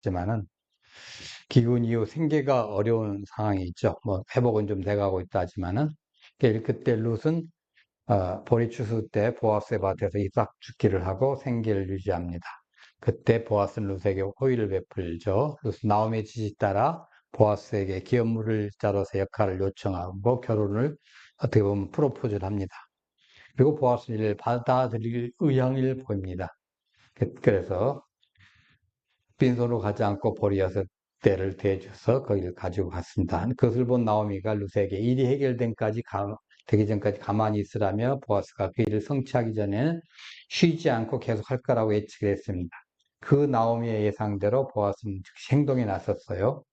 있지만은 기근 이후 생계가 어려운 상황이 있죠. 뭐 회복은 좀 돼가고 있다 하지만은 그때 룻은 보리추수 때 보아스의 밭에서 이삭 죽기를 하고 생계를 유지합니다. 그때 보아스는 룻에게 호의를 베풀죠. 룻은 나오미의 지시 따라 보아스에게 기업물을 자로서 역할을 요청하고 결혼을 어떻게 보면 프로포즈를 합니다. 그리고 보아스는 이를 받아들일 의향을 보입니다. 그래서 빈손으로 가지 않고 보리여섯 대를 대줘서 거기를 가지고 갔습니다. 그것을 본 나오미가 룻에게 일이 되기 전까지 가만히 있으라며 보아스가 그 일을 성취하기 전에는 쉬지 않고 계속 할 거라고 예측을 했습니다. 그 나오미의 예상대로 보아스는 즉시 행동에 나섰어요.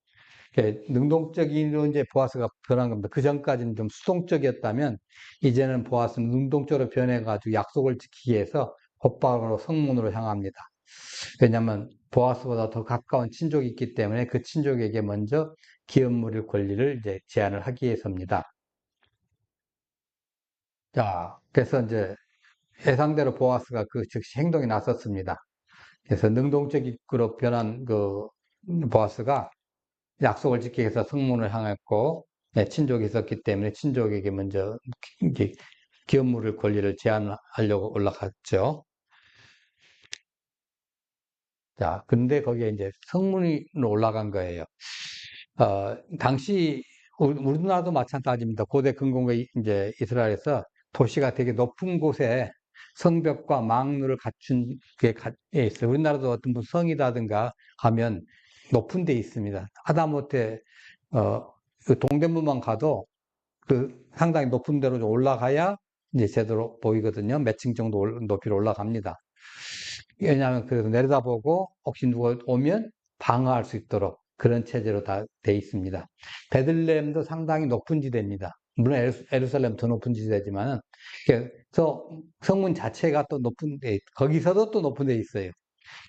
능동적으로 이제 보아스가 변한 겁니다. 그 전까지는 좀 수동적이었다면 이제는 보아스는 능동적으로 변해가지고 약속을 지키기 위해서 곧바로 성문으로 향합니다. 왜냐하면 보아스보다 더 가까운 친족이 있기 때문에 그 친족에게 먼저 기업 물을 권리를 이제 제안을 하기 위해서입니다. 자, 그래서 이제 예상대로 보아스가 그 즉시 행동에 나섰습니다. 그래서 능동적으로 변한 그 보아스가 약속을 지키기 위해서 성문을 향했고, 네, 친족이 있었기 때문에 친족에게 먼저 이제 기업 물을 권리를 제안하려고 올라갔죠. 자, 근데 거기에 이제 성문으로 올라간 거예요. 당시 우리나라도 마찬가지입니다. 고대 근동의 이제 이스라엘에서 도시가 되게 높은 곳에 성벽과 망루를 갖춘 게 있어요. 우리나라도 어떤 무슨 성이라든가 하면 높은 데 있습니다. 하다못해 그 동대문만 가도 그 상당히 높은 데로 좀 올라가야 이제 제대로 보이거든요. 몇 층 정도 높이로 올라갑니다. 왜냐하면 그래서 내려다보고 혹시 누가 오면 방어할 수 있도록 그런 체제로 다 돼 있습니다. 베들레헴도 상당히 높은 지대입니다. 물론 예루살렘 더 높은 지대지만은 그래서 성문 자체가 또 높은 데 거기서도 또 높은 데 있어요.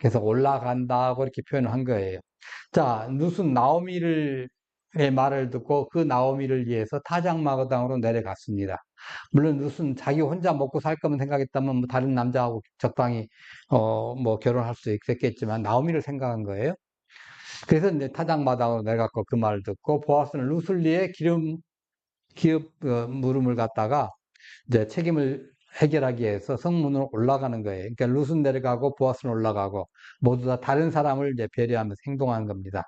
그래서 올라간다고 이렇게 표현을 한 거예요. 자, 룻은 나오미의 말을 듣고 그 나오미를 위해서 타작마가당으로 내려갔습니다. 물론 룻은 자기 혼자 먹고 살 거면 생각했다면 뭐 다른 남자하고 적당히 뭐 결혼할 수 있었겠지만 나오미를 생각한 거예요. 그래서 이제 타작마당으로 내려갔고 그 말을 듣고 보아스는 룻을 위해 기업 물음을 갖다가 이제 책임을 해결하기 위해서 성문으로 올라가는 거예요. 그러니까 룻은 내려가고 보아스는 올라가고 모두 다 다른 사람을 이제 배려하면서 행동하는 겁니다.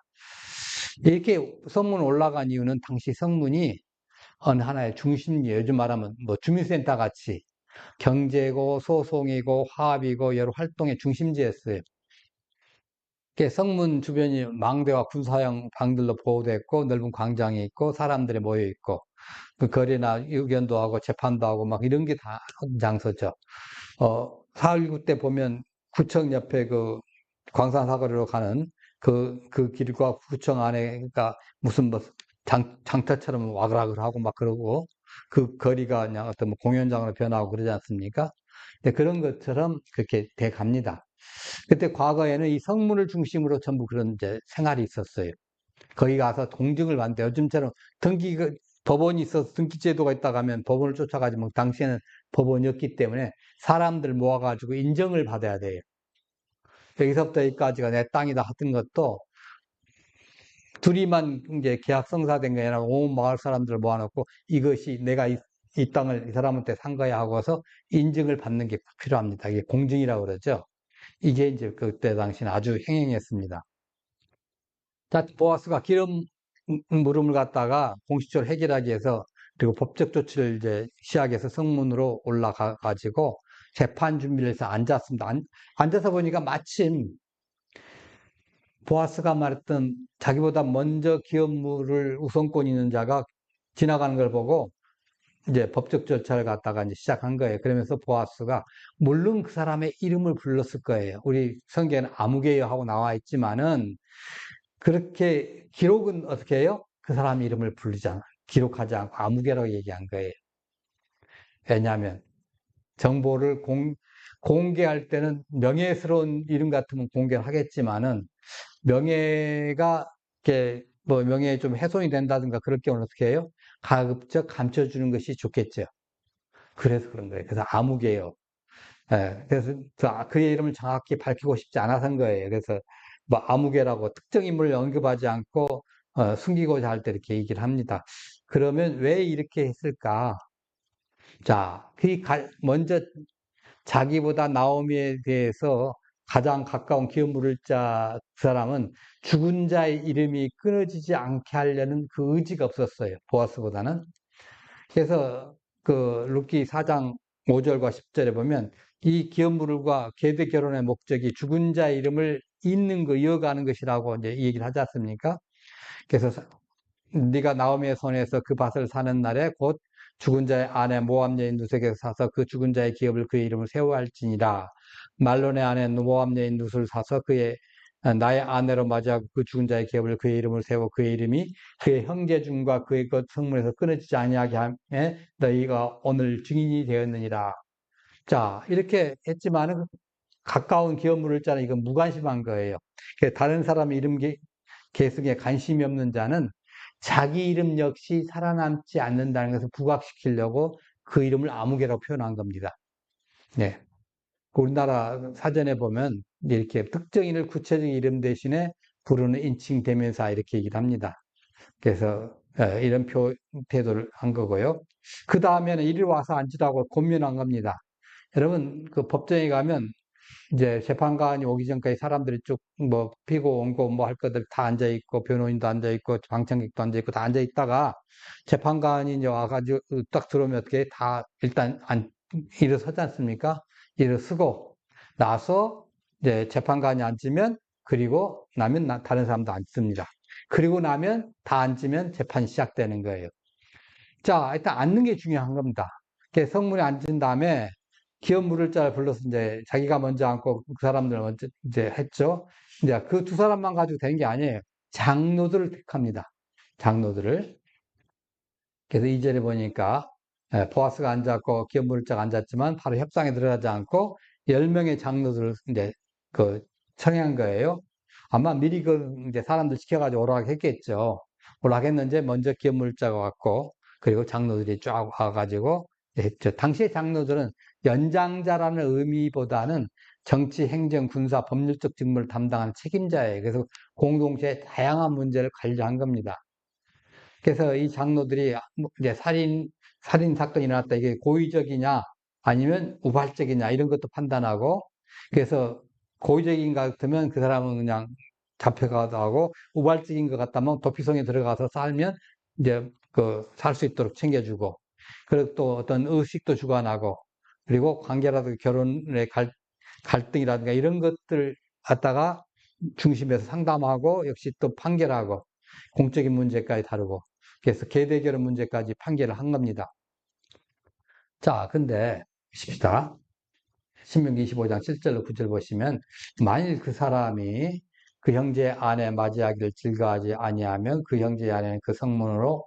이렇게 성문 올라간 이유는 당시 성문이 어느 하나의 중심이에요. 요즘 말하면 뭐 주민센터 같이 경제고 소송이고 화합이고 여러 활동의 중심지였어요. 성문 주변이 망대와 군사형 방들로 보호됐고 넓은 광장이 있고 사람들이 모여 있고 그 거래나 의견도 하고 재판도 하고 막 이런 게 다 장소죠. 4.19 때 보면 구청 옆에 그 광산사거리로 가는 그 길과 구청 안에, 그러니까 무슨 뭐 장터처럼 와글와글하고 막 그러고 그 거리가 그냥 어떤 뭐 공연장으로 변하고 그러지 않습니까? 근데 그런 것처럼 그렇게 돼 갑니다. 그때 과거에는 이 성문을 중심으로 전부 그런 이제 생활이 있었어요. 거기 가서 공증을 받는데 요즘처럼 법원이 있어서 등기제도가 있다고 하면 법원을 쫓아가지 뭐 당시에는 법원이었기 때문에 사람들 모아가지고 인정을 받아야 돼요. 여기서부터 여기까지가 내 땅이다 하던 것도 둘이만 이제 계약 성사된 게 아니라 온 마을 사람들을 모아놓고 이것이 내가 이 땅을 이 사람한테 산 거야 하고서 인증을 받는 게 필요합니다. 이게 공증이라고 그러죠. 이게 이제 그때 당시는 아주 행행했습니다. 자, 보아스가 기름 물음을 갖다가 공식적으로 해결하기 위해서 그리고 법적 조치를 이제 시작해서 성문으로 올라가 가지고 재판 준비를 해서 앉았습니다. 앉아서 보니까 마침 보아스가 말했던 자기보다 먼저 기업물을 우선권 있는 자가 지나가는 걸 보고 이제 법적 절차를 갖다가 이제 시작한 거예요. 그러면서 보아스가 물론 그 사람의 이름을 불렀을 거예요. 우리 성경에는 아무개요 하고 나와 있지만은 그렇게 기록은 어떻게 해요? 그 사람 이름을 기록하지 않고 아무개라고 얘기한 거예요. 왜냐하면 정보를 공개할 때는 명예스러운 이름 같으면 공개를 하겠지만은 명예가 이렇게 뭐 명예에 좀 훼손이 된다든가 그럴 경우는 어떻게 해요? 가급적 감춰주는 것이 좋겠죠. 그래서 그런 거예요. 그래서 아무개요. 예, 그래서 그의 이름을 정확히 밝히고 싶지 않아서 한 거예요. 그래서 뭐 아무개라고 특정 인물을 언급하지 않고 숨기고자 할 때 이렇게 얘기를 합니다. 그러면 왜 이렇게 했을까? 자, 먼저 자기보다 나오미에 대해서 가장 가까운 기업 물을 자 그 사람은 죽은 자의 이름이 끊어지지 않게 하려는 그 의지가 없었어요. 보아스보다는. 그래서 그 룻기 4장 5절과 10절에 보면 이 기업 물과 계대 결혼의 목적이 죽은 자의 이름을 이어가는 것이라고 이제 이 얘기를 하지 않습니까? 그래서 네가 나오미의 손에서 그 밭을 사는 날에 곧 죽은 자의 아내 모압 여인 룻에게서 사서 그 죽은 자의 기업을 그의 이름을 세워야 할지니라. 말론의 아내 모압 여인 룻을 사서 나의 아내로 맞이하고 그 죽은 자의 기업을 그의 이름을 세워 그의 이름이 그의 형제 중과 그의 것 성문에서 끊어지지 아니하게 하매 너희가 오늘 증인이 되었느니라. 자, 이렇게 했지만은 가까운 기업 물을 자는 이건 무관심한 거예요. 다른 사람 이름 계승에 관심이 없는 자는 자기 이름 역시 살아남지 않는다는 것을 부각시키려고 그 이름을 아무개라고 표현한 겁니다. 네. 우리나라 사전에 보면 이렇게 특정인을 구체적인 이름 대신에 부르는 인칭 대명사 이렇게 얘기를 합니다. 그래서 이런 태도를 한 거고요. 그 다음에는 이리 와서 앉으라고 권면한 겁니다. 여러분 그 법정에 가면 이제 재판관이 오기 전까지 사람들이 쭉 뭐 피고 원고 뭐 할 것들 다 앉아 있고 변호인도 앉아 있고 방청객도 앉아 있고 다 앉아 있다가 재판관이 이제 와가지고 딱 들어오면 어떻게 다 일단 일어서지 않습니까? 일어서고 나서 이제 재판관이 앉으면 그리고 나면 다른 사람도 앉습니다. 그리고 나면 다 앉으면 재판이 시작되는 거예요. 자, 일단 앉는 게 중요한 겁니다. 성문에 앉은 다음에 기업 물을 자를 불러서 이제 자기가 먼저 앉고 그 사람들 먼저 이제 했죠. 이제 그 두 사람만 가지고 되는 게 아니에요. 장로들을 택합니다. 장로들을. 그래서 2절에 보니까 보아스가 앉았고 기업 물을 자가 앉았지만 바로 협상에 들어가지 않고 10명의 장로들을 이제 그 청한 거예요. 아마 미리 이제 사람들 시켜가지고 오라고 했겠죠. 오라고 했는데 먼저 기업 물을 자가 왔고 그리고 장로들이 쫙 와가지고 했죠. 당시의 장로들은 연장자라는 의미보다는 정치, 행정, 군사, 법률적 직무를 담당하는 책임자예요. 그래서 공동체의 다양한 문제를 관리한 겁니다. 그래서 이 장로들이 이제 살인 사건이 일어났다. 이게 고의적이냐 아니면 우발적이냐 이런 것도 판단하고 그래서 고의적인 것 같으면 그 사람은 그냥 잡혀가도 하고 우발적인 것 같다면 도피성에 들어가서 살면 이제 그 살 수 있도록 챙겨주고 그리고 또 어떤 의식도 주관하고 그리고 관계라든가 결혼의 갈등이라든가 이런 것들 갖다가 중심에서 상담하고 역시 또 판결하고 공적인 문제까지 다루고 그래서 계대 결혼 문제까지 판결을 한 겁니다. 자, 근데 보십시다. 신명기 25장 7절로 9절 보시면 만일 그 사람이 그 형제의 아내 맞이하기를 즐거워하지 아니하면 그 형제의 아내는 그 성문으로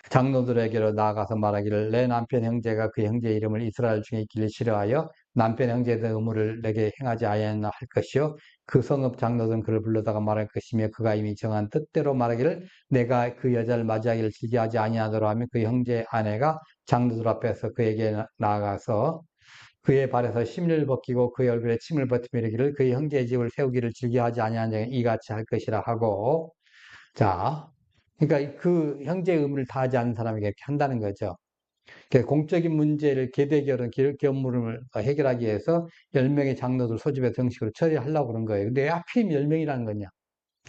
장로들에게로 나아가서 말하기를 내 남편 형제가 그 형제의 이름을 이스라엘 중에 있기를 싫어하여 남편 형제에 대한 의무를 내게 행하지 아니하였나 할 것이요 그 성읍 장로들은 그를 불러다가 말할 것이며 그가 이미 정한 뜻대로 말하기를 내가 그 여자를 맞이하기를 즐겨하지 아니하도록 하면 그 형제의 아내가 장로들 앞에서 그에게 나아가서 그의 발에서 심리를 벗기고 그의 얼굴에 침을 벗으며 이르기를 그의 형제의 집을 세우기를 즐겨하지 아니한 자는 이같이 할 것이라 하고 자 그러니까 그 형제의 의무를 다하지 않는 사람에게 이렇게 한다는 거죠. 공적인 문제를 계대결은 기업물을 해결하기 위해서 10명의 장로들 소집해서 정식으로 처리하려고 그런 거예요. 근데 왜 하필 10명이라는 거냐?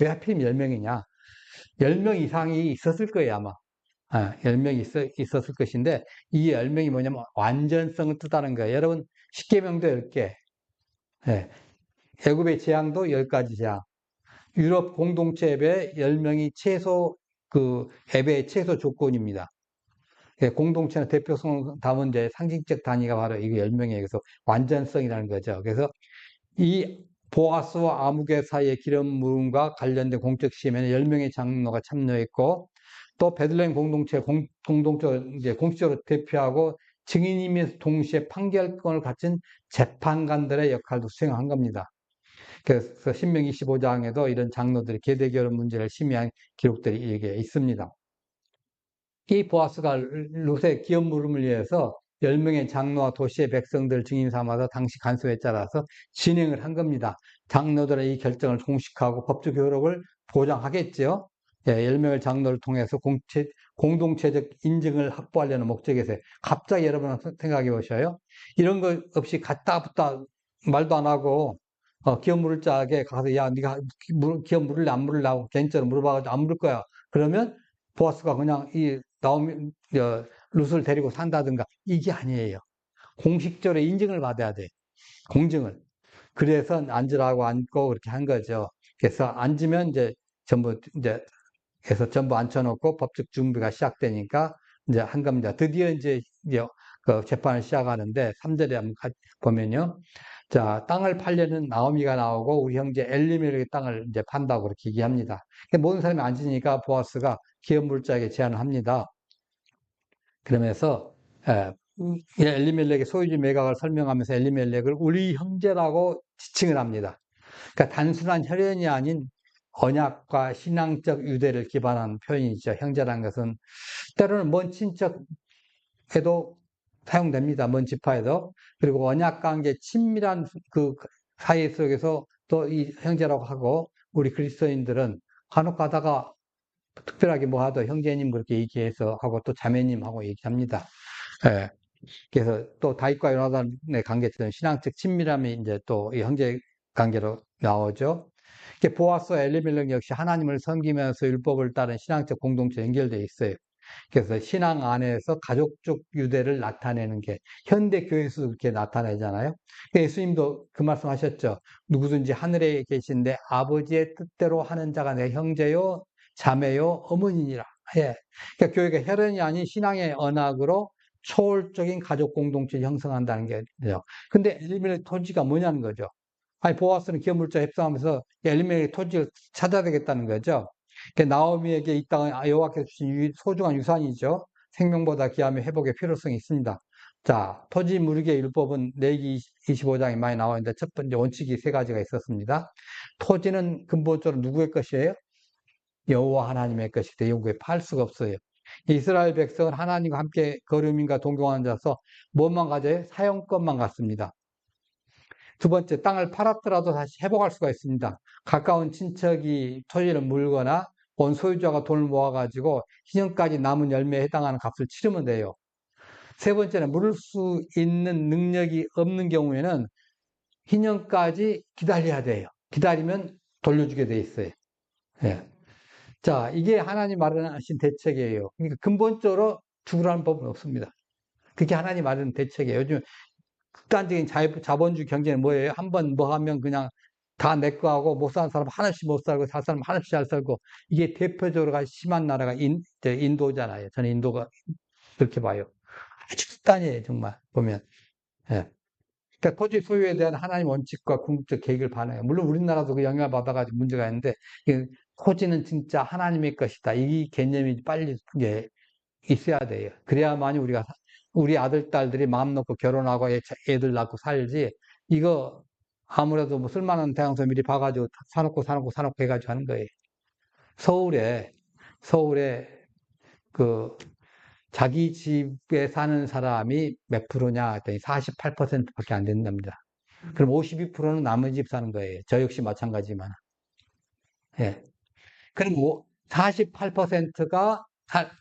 왜 하필 10명이냐? 10명 이상이 있었을 거예요, 아마. 10명이 있었을 것인데, 이 10명이 뭐냐면 완전성을 뜻하는 거예요. 여러분, 10계명도 10개. 예. 애굽의 재앙도 10가지 재앙. 유럽 공동체 예배 10명이 예배의 최소 조건입니다. 공동체는 대표성 담은 이제 상징적 단위가 바로 이거 10명이에요. 그래서 완전성이라는 거죠. 그래서 이 보아스와 아무개 사이의 기름 부음과 관련된 공적 시험에는 10명의 장로가 참여했고 또 베들레헴 공동체 공동적 이제 공식적으로 대표하고 증인이면서 동시에 판결권을 갖춘 재판관들의 역할도 수행한 겁니다. 그래서 신명기 15장에도 이런 장로들이 계대결혼 문제를 심의한 기록들이 이게 있습니다. 이 보아스가 룻의 기업 물음을 위해서 10명의 장로와 도시의 백성들 증인 삼아서 당시 간소에 따라서 진행을 한 겁니다. 장로들의 이 결정을 종식하고 법적 효력을 보장하겠죠. 예, 10명의 장로를 통해서 공동체적 인증을 확보하려는 목적에서 갑자기 여러분 생각해 보셔요. 이런 거 없이 갔다 붙다 말도 안 하고 기업 물을 자에게 가서 야 네가 기업 물을래 안 물을래 하고 개인적으로 물어봐가지고 안 물을 거야. 그러면 보아스가 그냥 이 나오미 룻을 데리고 산다든가 이게 아니에요. 공식적으로 인증을 받아야 돼. 공증을. 그래서 앉으라고 앉고 그렇게 한 거죠. 그래서 앉으면 이제 전부 이제 해서 전부 앉혀놓고 법적 준비가 시작되니까 이제 한 겁니다. 드디어 이제 그 재판을 시작하는데 3절에 한번 보면요. 자, 땅을 팔려는 나오미가 나오고 우리 형제 엘리멜렉의 땅을 이제 판다고 그렇게 얘기합니다. 모든 사람이 앉으니까 보아스가 기업 물자에게 제안을 합니다. 그러면서 엘리멜렉의 소유주 매각을 설명하면서 엘리멜렉을 우리 형제라고 지칭을 합니다. 그러니까 단순한 혈연이 아닌 언약과 신앙적 유대를 기반한 표현이죠. 형제라는 것은 때로는 먼 친척에도 사용됩니다. 먼 지파에도. 그리고 언약 관계 친밀한 그 사이 속에서 또 이 형제라고 하고 우리 그리스도인들은 간혹 가다가 특별하게 뭐 하도 형제님 그렇게 얘기해서 하고 또 자매님하고 얘기합니다. 예. 그래서 또 다윗과 요나단의 관계처럼 신앙적 친밀함이 이제 또 이 형제 관계로 나오죠. 보아스와 엘리멜렉 역시 하나님을 섬기면서 율법을 따른 신앙적 공동체 연결되어 있어요. 그래서 신앙 안에서 가족적 유대를 나타내는 게 현대 교회에서도 그렇게 나타내잖아요. 예수님도 그 말씀 하셨죠. 누구든지 하늘에 계신데 아버지의 뜻대로 하는 자가 내 형제요, 자매요, 어머니니라. 예. 그러니까 교회가 혈연이 아닌 신앙의 언약으로 초월적인 가족 공동체를 형성한다는 게요. 근데 엘리멜렉 토지가 뭐냐는 거죠. 아니, 보아스는 기업물자 협상하면서 엘리멜렉의 토지를 찾아야 되겠다는 거죠. 나오미에게 이 땅은 여호와께서 주신 소중한 유산이죠. 생명보다 귀하며 회복의 필요성이 있습니다. 자, 토지 무르기의 율법은 레위기 25장에 많이 나와 있는데 첫 번째 원칙이 세 가지가 있었습니다. 토지는 근본적으로 누구의 것이에요? 여호와 하나님의 것이기 영구에 팔 수가 없어요. 이스라엘 백성은 하나님과 함께 거류민과 동경하는 자서 뭐만 가져요? 사용권만 갖습니다. 두 번째, 땅을 팔았더라도 다시 회복할 수가 있습니다. 가까운 친척이 토지를 물거나 온 소유자가 돈을 모아가지고 희년까지 남은 열매에 해당하는 값을 치르면 돼요. 세 번째는 물을 수 있는 능력이 없는 경우에는 희년까지 기다려야 돼요. 기다리면 돌려주게 돼 있어요. 예. 자, 이게 하나님 마련하신 대책이에요. 그러니까 근본적으로 죽으라는 법은 없습니다. 그게 하나님 마련한 대책이에요. 요즘 극단적인 자본주의 경제는 뭐예요? 한번 뭐 하면 그냥 다 내 거 하고 못 사는 사람 하나씩 못 살고 살 사람 하나씩 잘 살고 이게 대표적으로 심한 나라가 인도잖아요. 저는 인도가 그렇게 봐요. 아주 극단이에요, 정말 보면. 예. 그러니까 토지 소유에 대한 하나님 원칙과 궁극적 계획을 반영해요. 물론 우리나라도 그 영향을 받아가지고 문제가 있는데 토지는 진짜 하나님의 것이다. 이 개념이 빨리 있어야 돼요. 그래야만이 우리 아들, 딸들이 마음 놓고 결혼하고 애들 낳고 살지, 이거 아무래도 뭐 쓸만한 대학서 미리 봐가지고 사놓고 해가지고 하는 거예요. 서울에 그 자기 집에 사는 사람이 몇 프로냐 했더니 48%밖에 안 된답니다. 그럼 52%는 남의 집 사는 거예요. 저 역시 마찬가지지만. 예. 그리고 48%가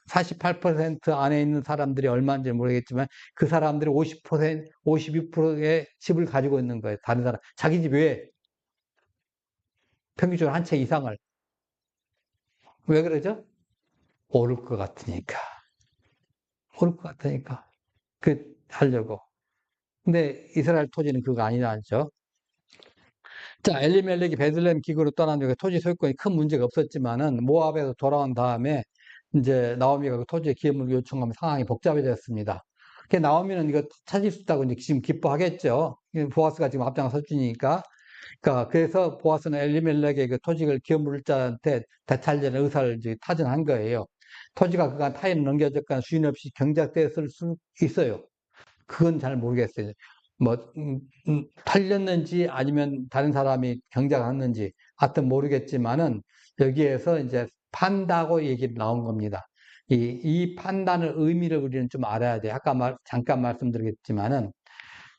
48% 안에 있는 사람들이 얼마인지 모르겠지만 그 사람들이 50%, 52%의 집을 가지고 있는 거예요. 다른 사람. 자기 집 외에 평균적으로 한 채 이상을. 왜 그러죠? 오를 것 같으니까. 오를 것 같으니까. 하려고. 근데 이스라엘 토지는 그거 아니라죠. 자, 엘리멜렉이 베들레헴 기구로 떠난 적에 토지 소유권이 큰 문제가 없었지만은 모압에서 돌아온 다음에 이제 나오미가 그 토지에 기업을 요청하면 상황이 복잡해졌습니다. 그 나오미는 이거 찾을 수 있다고 이제 지금 기뻐하겠죠. 보아스가 지금 앞장서 주니까. 그러니까 그래서 보아스는 엘리멜렉의 그 토지를 기업물자한테 되살리는 의사를 이제 타진한 거예요. 토지가 그간 타인을 넘겨졌거나 주인 없이 경작됐을 수 있어요. 그건 잘 모르겠어요. 뭐, 털렸는지 아니면 다른 사람이 경작했는지 하여튼 모르겠지만은 여기에서 이제 판다고 얘기 나온 겁니다. 이 판단의 의미를 우리는 좀 알아야 돼. 잠깐 말씀드리겠지만은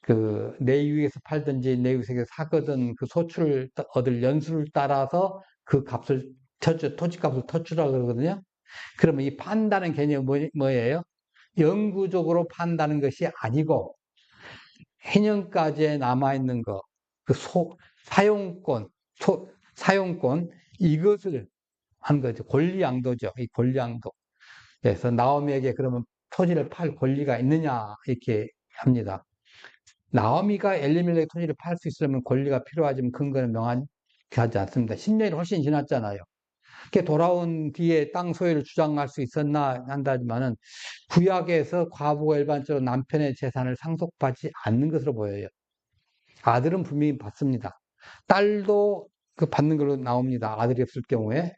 그 내유에서 팔든지 내유색에서 사거든 그 소출을 얻을 연수를 따라서 그 값을 토지값을 터주라 그러거든요. 그러면 이 판다는 개념이 뭐예요? 영구적으로 판다는 것이 아니고 해년까지에 남아있는 거, 그 사용권, 사용권, 이것을 한 거죠. 권리양도죠. 이 권리양도. 그래서 나오미에게 그러면 토지를 팔 권리가 있느냐, 이렇게 합니다. 나오미가 엘리멜렉 토지를 팔 수 있으려면 권리가 필요하지만 근거는 명확하지 않습니다. 10년이 훨씬 지났잖아요. 그게 돌아온 뒤에 땅 소유를 주장할 수 있었나 한다지만은 구약에서 과부가 일반적으로 남편의 재산을 상속받지 않는 것으로 보여요. 아들은 분명히 받습니다. 딸도 그 받는 걸로 나옵니다. 아들이 없을 경우에.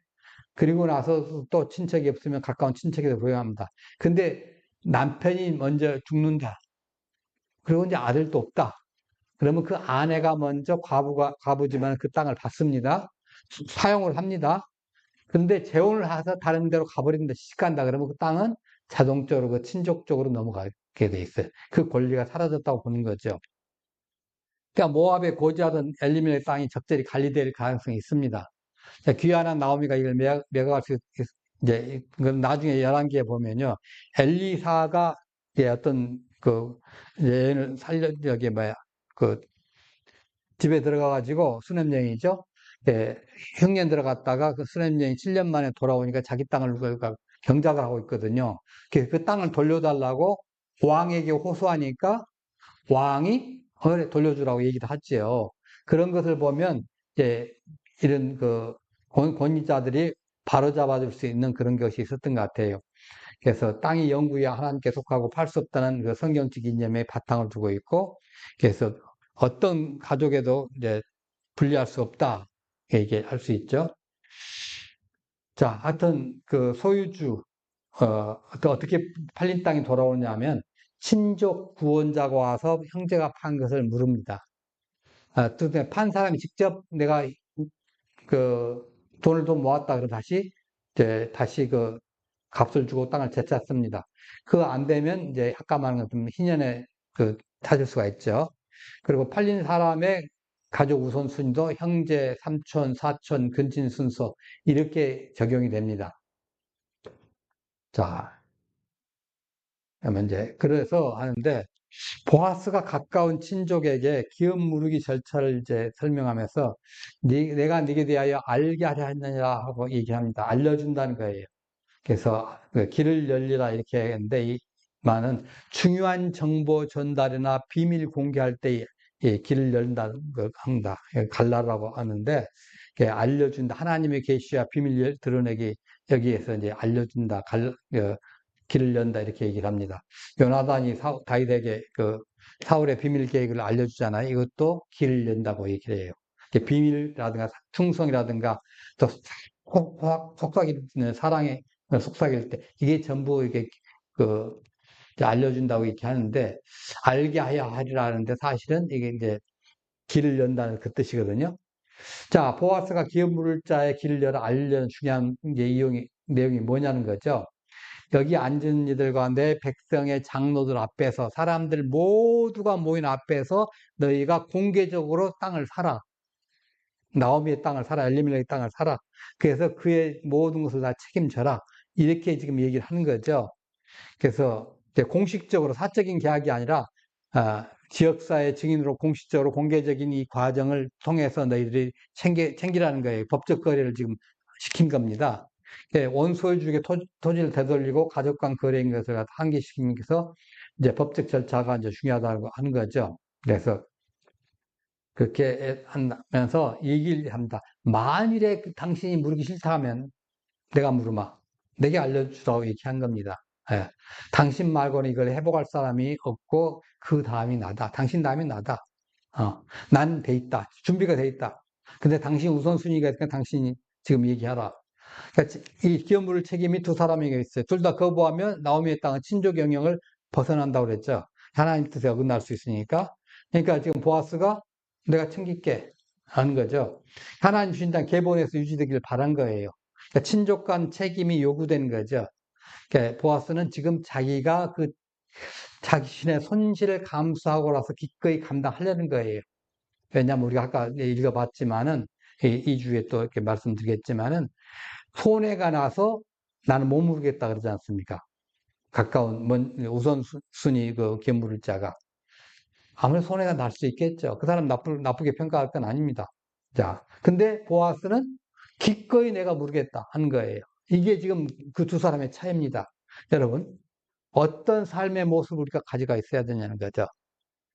그리고 나서 또 친척이 없으면 가까운 친척에서 부여합니다. 근데 남편이 먼저 죽는다. 그리고 이제 아들도 없다. 그러면 그 아내가 먼저 과부지만 그 땅을 받습니다. 사용을 합니다. 근데 재혼을 해서 다른 데로 가버린다, 시집간다 그러면 그 땅은 자동적으로 그 친족 쪽으로 넘어가게 돼 있어요. 그 권리가 사라졌다고 보는 거죠. 그러니까 모압에 고지하던 엘리멜의 땅이 적절히 관리될 가능성이 있습니다. 귀환한 나오미가 이걸 매각할 수 이제 나중에 11기에 보면요. 엘리사가 어떤 그 여인을 여기 뭐야 그 집에 들어가가지고 수냄여인이죠. 예, 흉년 들어갔다가 그 수냄여인이 7년 만에 돌아오니까 자기 땅을 경작을 하고 있거든요. 그 땅을 돌려달라고 왕에게 호소하니까 왕이 돌려주라고 얘기도 하지요. 그런 것을 보면 이제 이런 그 권위자들이 바로잡아줄 수 있는 그런 것이 있었던 것 같아요. 그래서 땅이 영구히 하나님께 속하고 팔 수 없다는 그 성경적 이념에 바탕을 두고 있고, 그래서 어떤 가족에도 이제 분리할 수 없다 얘기할 수 있죠. 자, 하여튼 그 소유주 어떻게 팔린 땅이 돌아오냐면 친족 구원자가 와서 형제가 판 것을 물습니다. 뜻에 판 사람이 직접 내가 그 돈을 좀 모았다 그러면 다시 그 값을 주고 땅을 되찾습니다. 그거 안 되면 이제 아까 말한 것처럼 희년에 그 찾을 수가 있죠. 그리고 팔린 사람의 가족 우선순위도 형제, 삼촌, 사촌, 근친 순서 이렇게 적용이 됩니다. 자, 그러면 이제 그래서 하는데 보아스가 가까운 친족에게 기업 무르기 절차를 이제 설명하면서 내가 네게 대하여 알게 하려 했느니라 하고 얘기합니다. 알려준다는 거예요. 그래서 그 길을 열리라 이렇게 했는데 이 말은 중요한 정보 전달이나 비밀 공개할 때 길을 열린다는 걸 한다. 갈라라고 하는데 알려준다. 하나님의 계시와 비밀 드러내기 여기에서 이제 알려준다. 길을 연다 이렇게 얘기를 합니다. 요나단이 다윗에게 그 사울의 비밀 계획을 알려주잖아요. 이것도 길을 연다고 얘기를 해요. 비밀이라든가 충성이라든가 또 속삭이는 사랑의 속삭일 때 이게 전부 이게 그 알려준다고 이렇게 하는데 알게 하여 하리라 하는데 사실은 이게 이제 길을 연다는 그 뜻이거든요. 자, 보아스가 기업 물을 자의 길을 열어 알려는 중요한 내용이 뭐냐는 거죠. 여기 앉은 이들과 내 백성의 장로들 앞에서 사람들 모두가 모인 앞에서 너희가 공개적으로 땅을 사라. 나오미의 땅을 사라. 엘리멜렉의 땅을 사라. 그래서 그의 모든 것을 다 책임져라. 이렇게 지금 얘기를 하는 거죠. 그래서 이제 공식적으로 사적인 계약이 아니라 지역사회 증인으로 공식적으로 공개적인 이 과정을 통해서 너희들이 챙기라는 거예요. 법적 거래를 지금 시킨 겁니다. 원소유주에게 토지를 되돌리고 가족 간 거래인 것을 한계시키는 것서 이제 법적 절차가 이제 중요하다고 하는 거죠. 그래서 그렇게 하면서 얘기를 합니다. 만일에 당신이 물기 싫다 하면 내가 물으마. 내게 알려주라고 이렇게 한 겁니다. 예. 당신 말고는 이걸 회복할 사람이 없고 그 다음이 나다. 당신 다음이 나다. 난 돼 있다. 준비가 돼 있다. 근데 당신 우선순위가 있으니까 당신이 지금 얘기하라. 그러니까 이 기업 물을 책임이 두 사람에게 있어요. 둘 다 거부하면 나오미의 땅은 친족 영역을 벗어난다고 그랬죠. 하나님 뜻에 어긋날 수 있으니까. 그러니까 지금 보아스가 내가 챙길게 하는 거죠. 하나님 주신 땅 개본에서 유지되기를 바란 거예요. 그러니까 친족 간 책임이 요구된 거죠. 그러니까 보아스는 지금 자기가 그 자신의 손실을 감수하고 나서 기꺼이 감당하려는 거예요. 왜냐하면 우리가 아까 읽어봤지만은, 이 주에 또 이렇게 말씀드리겠지만은, 손해가 나서 나는 못 물겠다 그러지 않습니까? 가까운, 우선순위 그 견물을 자가. 아무래도 손해가 날 수 있겠죠. 그 사람 나쁘게 평가할 건 아닙니다. 자, 근데 보아스는 기꺼이 내가 물겠다 하는 거예요. 이게 지금 그 두 사람의 차이입니다. 여러분, 어떤 삶의 모습을 우리가 가지고 있어야 되냐는 거죠.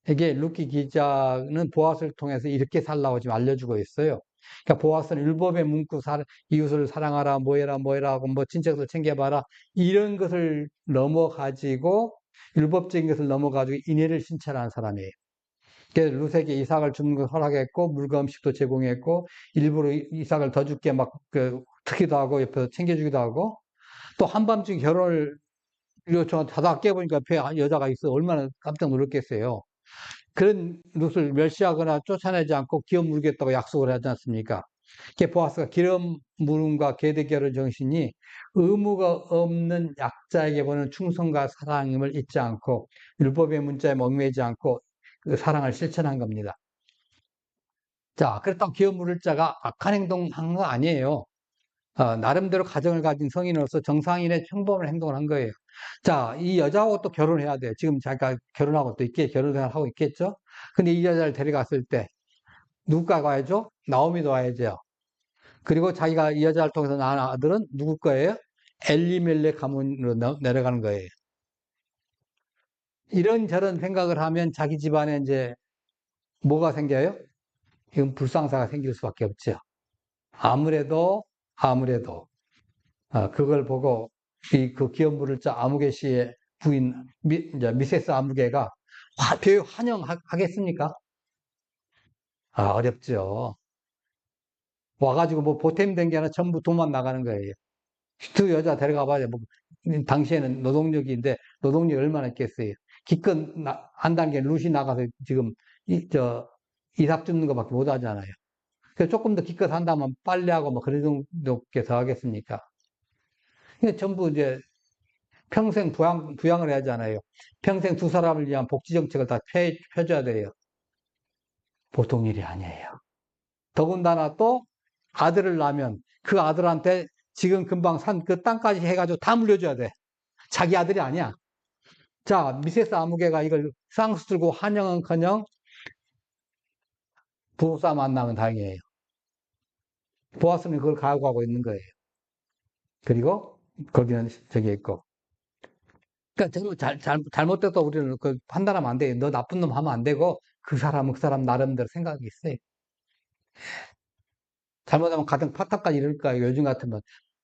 이게 루키 기자는 보아스를 통해서 이렇게 살라고 지금 알려주고 있어요. 그러니까 보아스는 율법의 문구 이웃을 사랑하라, 뭐해라 하고 뭐 친척을 챙겨봐라 이런 것을 넘어가지고 율법적인 것을 넘어가지고 인애를 신천한 사람이에요. 그래서 룻에게 이삭을 주는 걸 허락했고 물과 음식도 제공했고 일부러 이삭을 더 줄게 막 특기도 하고 옆에서 챙겨주기도 하고 또 한밤중 결혼을 요청한 자다 깨보니까 옆에 여자가 있어 얼마나 깜짝 놀랐겠어요. 그런 룻을 멸시하거나 쫓아내지 않고 기업 물겠다고 약속을 하지 않습니까? 보아스가 기업 물음과 계대결의 정신이 의무가 없는 약자에게 보는 충성과 사랑임을 잊지 않고 율법의 문자에 얽매이지 않고 그 사랑을 실천한 겁니다. 자, 그렇다고 기업 물을 자가 악한 행동한 거 아니에요. 나름대로 가정을 가진 성인으로서 정상인의 평범한 행동을 한 거예요. 자, 이 여자하고 또 결혼해야 돼요. 지금 자기가 결혼하고 또 결혼을 하고 있겠죠? 근데 이 여자를 데려갔을 때, 누가 와야죠? 나오미도 와야죠. 그리고 자기가 이 여자를 통해서 낳은 아들은 누구 거예요? 엘리멜렉 가문으로 내려가는 거예요. 이런저런 생각을 하면 자기 집안에 이제 뭐가 생겨요? 이건 불상사가 생길 수밖에 없죠. 아무래도 그걸 보고 그 기업물을 자 아무개 씨의 부인 이제 미세스 아무개가 배우 환영하겠습니까? 어렵죠. 와가지고 뭐 보탬된 게 아니라 전부 돈만 나가는 거예요. 그 여자 데려가 봐야 뭐 당시에는 노동력인데 노동력이 얼마나 있겠어요. 기껏 한 단계 루시 나가서 지금 이삭 줍는 것밖에 못 하잖아요. 그래서 조금 더 기껏 한다면 빨래하고 뭐 그런 정도께 더 하겠습니까? 근데 전부 이제 평생 부양을 해야 하잖아요. 평생 두 사람을 위한 복지 정책을 다 펴줘야 돼요. 보통 일이 아니에요. 더군다나 또 아들을 낳으면 그 아들한테 지금 금방 산 그 땅까지 해가지고 다 물려줘야 돼. 자기 아들이 아니야. 자, 미세스 아무개가 이걸 쌍수 들고 환영은커녕 부부싸움 안 나면 다행이에요. 보았으면 그걸 가하고 있는 거예요. 그리고 거기는 저기 있고. 그러니까 잘못돼서 우리는 그 판단하면 안 돼요. 너 나쁜 놈 하면 안 되고 그 사람은 그 사람 나름대로 생각이 있어요. 잘못하면 가정 파탄까지 이럴까요? 요즘 같으면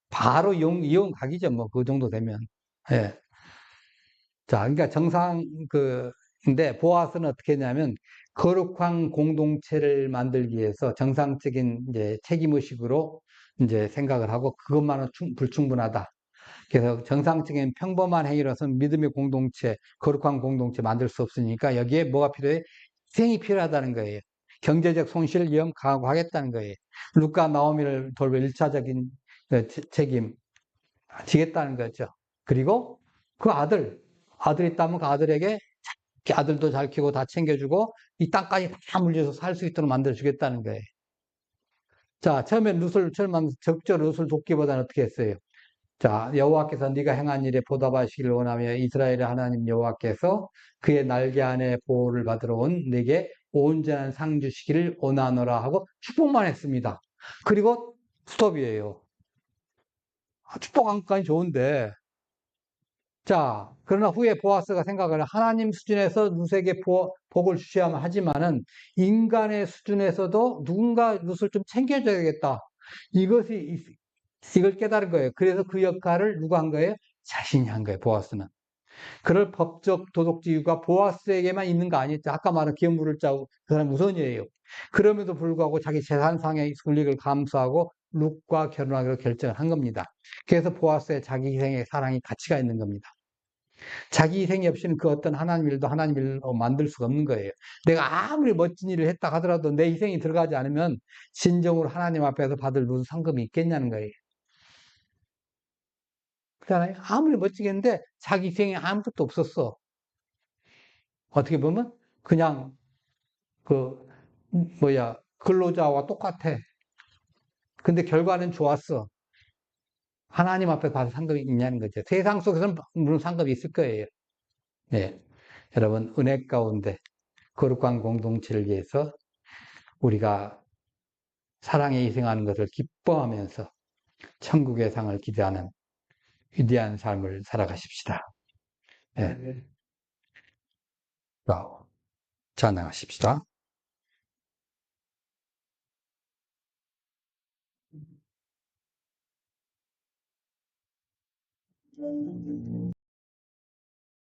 바로 이혼 각이죠. 뭐 그 정도 되면. 예. 자, 그러니까 근데 보아스는 어떻게 했냐면 거룩한 공동체를 만들기 위해서 정상적인 이제 책임의식으로 이제 생각을 하고 그것만은 불충분하다. 그래서 정상적인 평범한 행위로서는 믿음의 공동체, 거룩한 공동체 만들 수 없으니까 여기에 뭐가 필요해? 희생이 필요하다는 거예요. 경제적 손실 위험 각오하겠다는 거예요. 루카 나오미를 돌볼 1차적인 책임 지겠다는 거죠. 그리고 그 아들이 있다면 그 아들에게 아들도 잘 키우고 다 챙겨주고 이 땅까지 다 물려서 살 수 있도록 만들어주겠다는 거예요. 자, 처음에 적절 룻을 돕기보다는 어떻게 했어요? 자, 여호와께서 네가 행한 일에 보답하시기를 원하며 이스라엘의 하나님 여호와께서 그의 날개 안에 보호를 받으러 온 네게 온전한 상 주시기를 원하노라 하고 축복만 했습니다. 그리고 스톱이에요. 축복한 것까지 좋은데 자, 그러나 후에 보아스가 생각을 하나님 수준에서 룻에게 복을 주셔야만 하지만은 인간의 수준에서도 누군가 룻을 좀 챙겨줘야겠다. 이걸 깨달은 거예요. 그래서 그 역할을 누가 한 거예요? 자신이 한 거예요, 보아스는. 그럴 법적 도덕적 이유가 보아스에게만 있는 거 아니었죠. 아까 말한 기업물을 짜고 그 사람 우선이에요. 그럼에도 불구하고 자기 재산상의 권리를 감수하고 룻과 결혼하기로 결정을 한 겁니다. 그래서 보아스의 자기 희생의 사랑이 가치가 있는 겁니다. 자기 희생이 없이는 그 어떤 하나님 일도 하나님 일로 만들 수가 없는 거예요. 내가 아무리 멋진 일을 했다 하더라도 내 희생이 들어가지 않으면 진정으로 하나님 앞에서 받을 무슨 상급이 있겠냐는 거예요. 그렇잖아요. 아무리 멋지게 했는데 자기 희생이 아무것도 없었어. 어떻게 보면 그냥 그 근로자와 똑같아. 근데 결과는 좋았어. 하나님 앞에 봐서 상급이 있냐는 거죠. 세상 속에서는 물론 상급이 있을 거예요. 네. 여러분, 은혜 가운데 거룩한 공동체를 위해서 우리가 사랑에 희생하는 것을 기뻐하면서 천국의 상을 기대하는 위대한 삶을 살아가십시다. 네. 찬양하십시다.